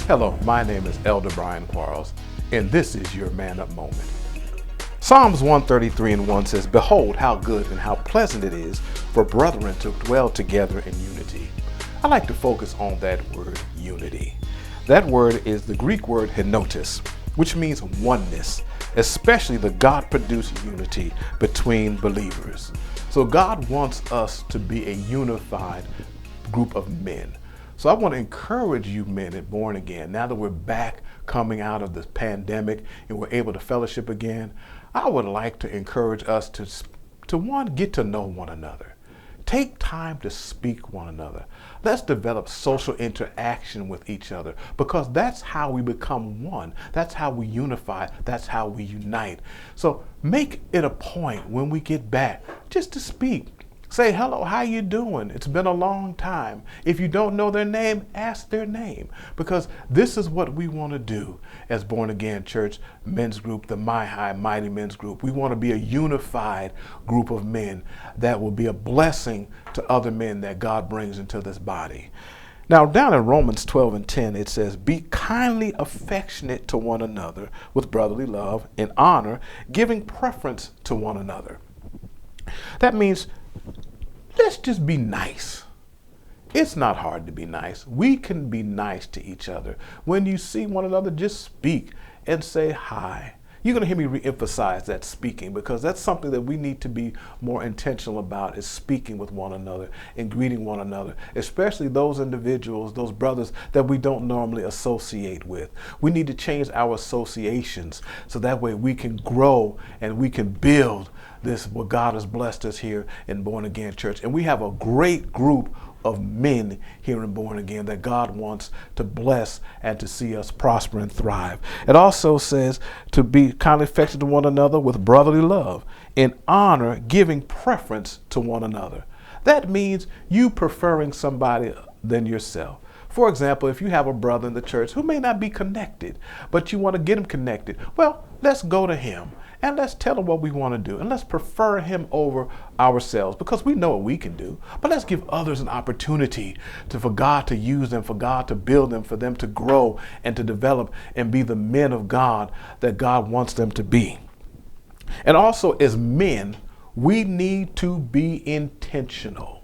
Hello, my name is Elder Brian Quarles, and this is your Man Up Moment. Psalms 133:1 says, "Behold, how good and how pleasant it is for brethren to dwell together in unity." I like to focus on that word, unity. That word is the Greek word henotis, which means oneness, especially the God-produced unity between believers. So God wants us to be a unified group of men. So I want to encourage you men at Born Again, now that we're back coming out of this pandemic and we're able to fellowship again, I would like to encourage us to one, get to know one another. Take time to speak one another. Let's develop social interaction with each other, because that's how we become one. That's how we unify. That's how we unite. So make it a point when we get back just to speak. Say, hello, how you doing? It's been a long time. If you don't know their name, ask their name, because this is what we want to do as Born Again Church Men's Group, the My High Mighty Men's Group. We want to be a unified group of men that will be a blessing to other men that God brings into this body. Now, down in Romans 12:10, it says, "Be kindly affectionate to one another with brotherly love and honor, giving preference to one another." That means let's just be nice. It's not hard to be nice. We can be nice to each other. When you see one another, just speak and say hi. You're going to hear me re-emphasize that speaking, because that's something that we need to be more intentional about, is speaking with one another and greeting one another, especially those individuals, those brothers that we don't normally associate with. We need to change our associations so that way we can grow and we can build this, what God has blessed us here in Born Again Church. And we have a great group of men here in Born Again that God wants to bless and to see us prosper and thrive. It also says to be kindly affectionate to one another with brotherly love, in honor, giving preference to one another. That means you preferring somebody than yourself. For example, if you have a brother in the church who may not be connected, but you want to get him connected, well, let's go to him and let's tell him what we want to do, and let's prefer him over ourselves, because we know what we can do. But let's give others an opportunity for God to use them, for God to build them, for them to grow and to develop and be the men of God that God wants them to be. And also, as men, we need to be intentional.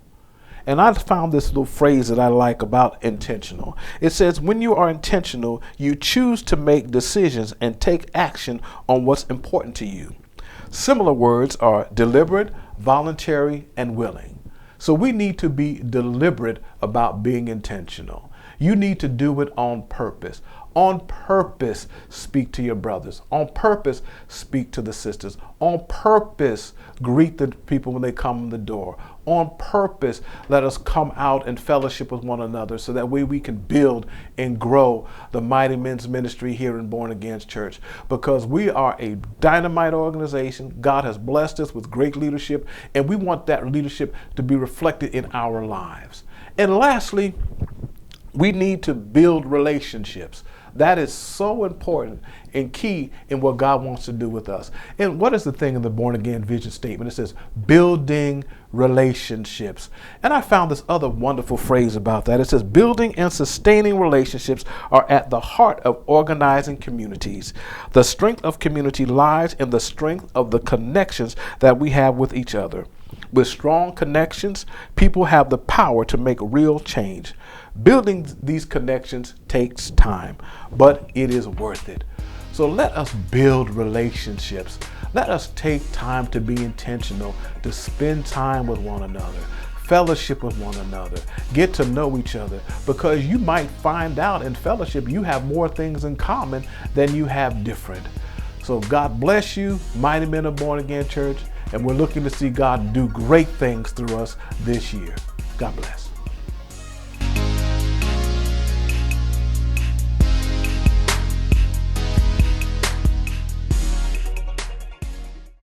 And I found this little phrase that I like about intentional. It says, when you are intentional, you choose to make decisions and take action on what's important to you. Similar words are deliberate, voluntary, and willing. So we need to be deliberate about being intentional. You need to do it on purpose. On purpose, speak to your brothers. On purpose, speak to the sisters. On purpose, greet the people when they come in the door. On purpose, let us come out and fellowship with one another, so that way we can build and grow the Mighty Men's Ministry here in Born Again Church, because we are a dynamite organization. God has blessed us with great leadership, and we want that leadership to be reflected in our lives. And lastly, we need to build relationships. That is so important and key in what God wants to do with us. And what is the thing in the Born Again vision statement? It says building relationships. And I found this other wonderful phrase about that. It says building and sustaining relationships are at the heart of organizing communities. The strength of community lies in the strength of the connections that we have with each other. With strong connections, people have the power to make real change. Building these connections takes time, but it is worth it. So let us build relationships. Let us take time to be intentional, to spend time with one another, fellowship with one another, get to know each other, because you might find out in fellowship you have more things in common than you have different. So God bless you, Mighty Men of Born Again Church, and we're looking to see God do great things through us this year. God bless.